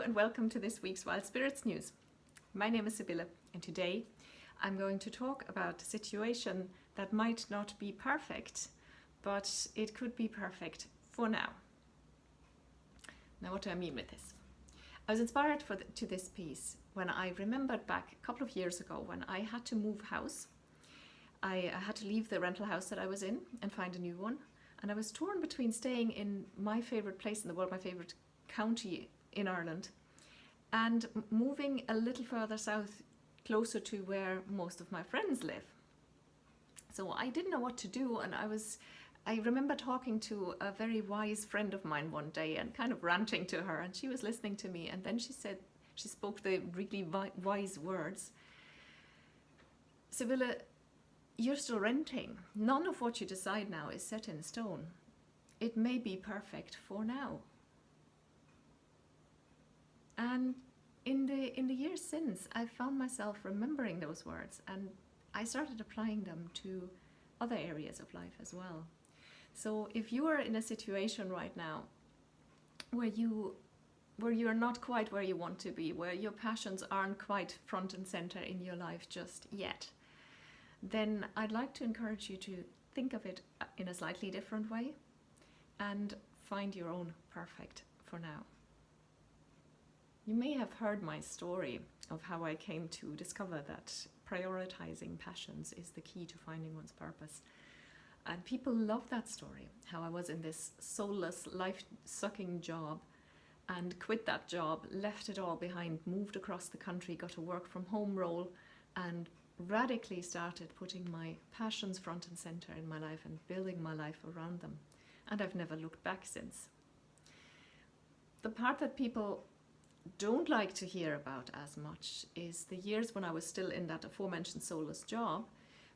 and welcome to this week's Wild Spirits News. My name is Sibylle, and today I'm going to talk about a situation that might not be perfect, but it could be perfect for now. Now, what do I mean with this? I was inspired to this piece when I remembered back a couple of years ago when I had to move house. I had to leave the rental house that I was in and find a new one. And I was torn between staying in my favourite place in the world, my favourite county in Ireland, and moving a little further south, closer to where most of my friends live. So I didn't know what to do, and I remember talking to a very wise friend of mine one day and kind of ranting to her, and she was listening to me, and then she spoke the really wise words. Sibylle, you're still renting. None of what you decide now is set in stone. It may be perfect for now. And in the years since, I found myself remembering those words, and I started applying them to other areas of life as well. So if you are in a situation right now where you're not quite where you want to be, where your passions aren't quite front and center in your life just yet, then I'd like to encourage you to think of it in a slightly different way and find your own perfect for now. You may have heard my story of how I came to discover that prioritizing passions is the key to finding one's purpose. And people love that story, how I was in this soulless, life-sucking job and quit that job, left it all behind, moved across the country, got a work-from-home role, and radically started putting my passions front and center in my life and building my life around them. And I've never looked back since. The part that people don't like to hear about as much is the years when I was still in that aforementioned soulless job,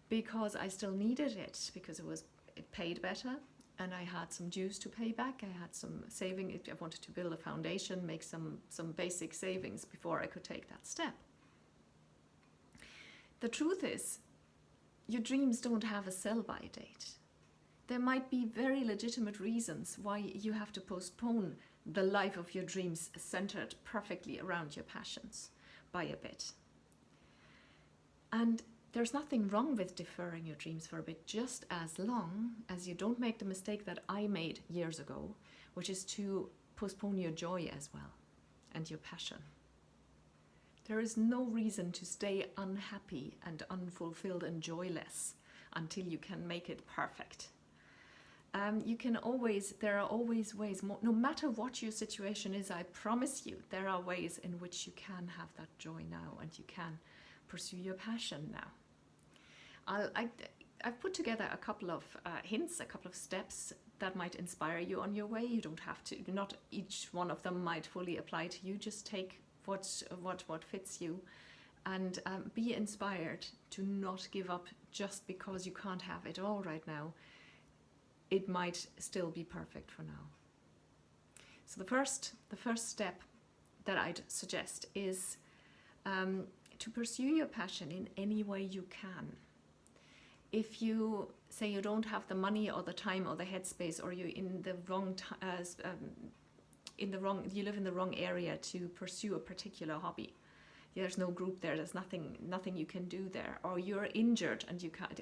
because I still needed it, because it paid better and I had some dues to pay back. I had some saving. I wanted to build a foundation, make some basic savings before I could take that step. The truth is, your dreams don't have a sell-by date. There might be very legitimate reasons why you have to postpone the life of your dreams centered perfectly around your passions by a bit. And there's nothing wrong with deferring your dreams for a bit, just as long as you don't make the mistake that I made years ago, which is to postpone your joy as well and your passion. There is no reason to stay unhappy and unfulfilled and joyless until you can make it perfect. There are always ways, no matter what your situation is, I promise you, there are ways in which you can have that joy now and you can pursue your passion now. I've put together a couple of hints, a couple of steps that might inspire you on your way. You don't have to, not each one of them might fully apply to you. Just take what fits you and be inspired to not give up just because you can't have it all right now. It might still be perfect for now. So the first step that I'd suggest is to pursue your passion in any way you can. If you say you don't have the money or the time or the headspace, or you're in the wrong you live in the wrong area to pursue a particular hobby, there's no group there, there's nothing you can do there, or you're injured and you can't.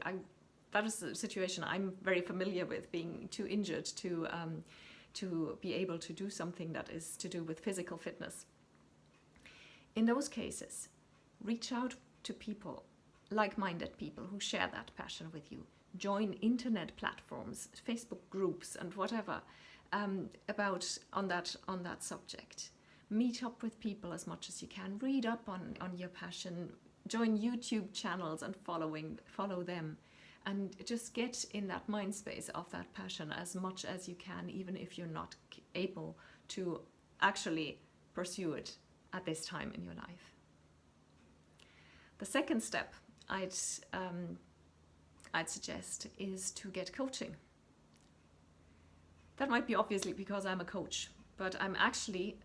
That is a situation I'm very familiar with, being too injured to be able to do something that is to do with physical fitness. In those cases, reach out to people, like-minded people who share that passion with you. Join internet platforms, Facebook groups and whatever on that subject. Meet up with people as much as you can. Read up on your passion. Join YouTube channels and follow them. And just get in that mind space of that passion as much as you can, even if you're not able to actually pursue it at this time in your life. The second step I'd suggest is to get coaching. That might be obviously because I'm a coach, but I'm actually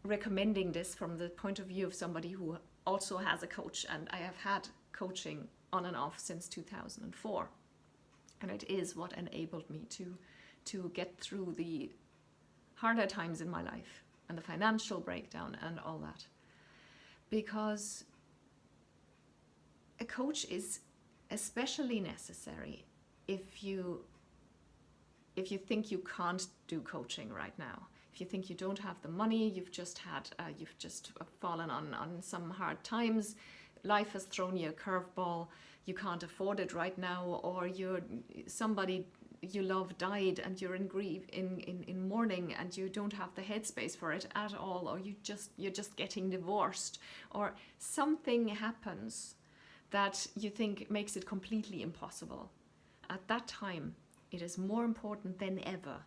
recommending this from the point of view of somebody who also has a coach, and I have had coaching on and off since 2004, and it is what enabled me to get through the harder times in my life and the financial breakdown and all that. Because a coach is especially necessary if you think you can't do coaching right now. If you think you don't have the money, you've just fallen on some hard times, life has thrown you a curveball, you can't afford it right now, or somebody you love died and you're in grief, in mourning, and you don't have the headspace for it at all, or you're just getting divorced, or something happens that you think makes it completely impossible. At that time, it is more important than ever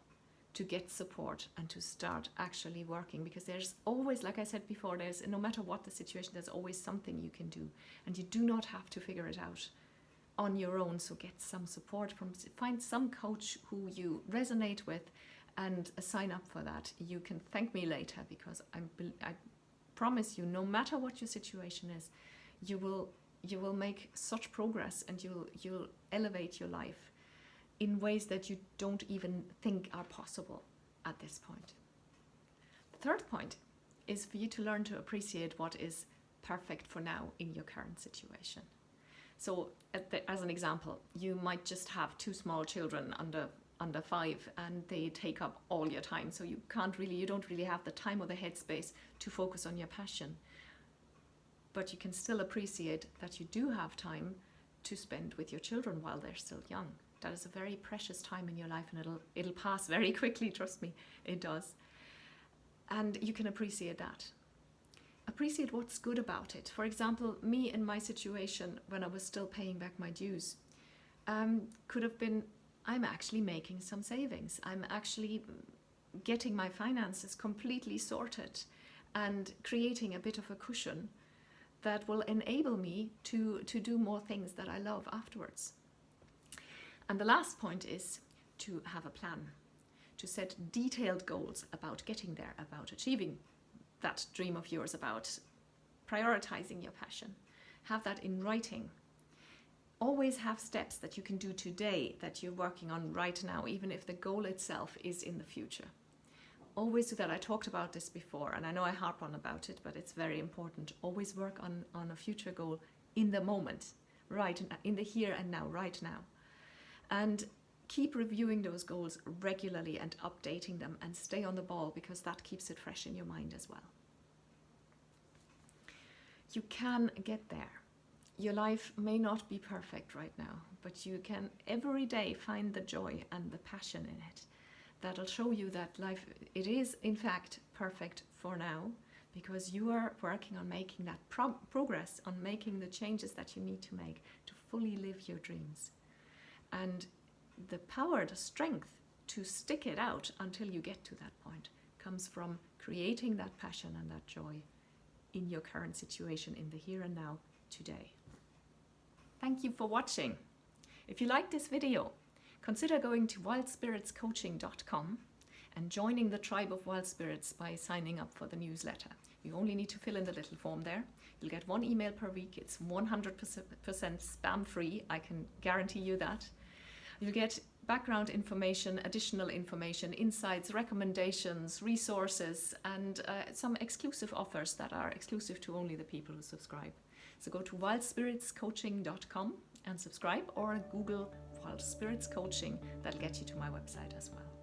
to get support and to start actually working, because there's always, like I said before, no matter what the situation, there's always something you can do, and you do not have to figure it out on your own. So get some support find some coach who you resonate with and sign up for that. You can thank me later, because I promise you, no matter what your situation is, you will make such progress, and you'll elevate your life in ways that you don't even think are possible at this point. The third point is for you to learn to appreciate what is perfect for now in your current situation. So as an example, you might just have 2 small children under 5, and they take up all your time. So you don't really have the time or the headspace to focus on your passion. But you can still appreciate that you do have time to spend with your children while they're still young. That is a very precious time in your life, and it'll pass very quickly, trust me, it does. And you can appreciate that. Appreciate what's good about it. For example, me in my situation when I was still paying back my dues, could have been, I'm actually making some savings. I'm actually getting my finances completely sorted and creating a bit of a cushion that will enable me to do more things that I love afterwards. And the last point is to have a plan, to set detailed goals about getting there, about achieving that dream of yours, about prioritizing your passion. Have that in writing. Always have steps that you can do today that you're working on right now, even if the goal itself is in the future. Always do that. I talked about this before, and I know I harp on about it, but it's very important. Always work on a future goal in the moment, right, in the here and now, right now. And keep reviewing those goals regularly and updating them, and stay on the ball, because that keeps it fresh in your mind as well. You can get there. Your life may not be perfect right now, but you can every day find the joy and the passion in it. That'll show you that life, it is in fact perfect for now, because you are working on making that progress, on making the changes that you need to make to fully live your dreams. And the power, the strength to stick it out until you get to that point comes from creating that passion and that joy in your current situation, in the here and now, today. Thank you for watching. If you like this video, consider going to wildspiritscoaching.com and joining the tribe of Wild Spirits by signing up for the newsletter. You only need to fill in the little form there. You'll get 1 email per week. It's 100% spam free. I can guarantee you that. You'll get background information, additional information, insights, recommendations, resources, and some exclusive offers that are exclusive to only the people who subscribe. So go to wildspiritscoaching.com and subscribe, or Google Wild Spirits Coaching. That'll get you to my website as well.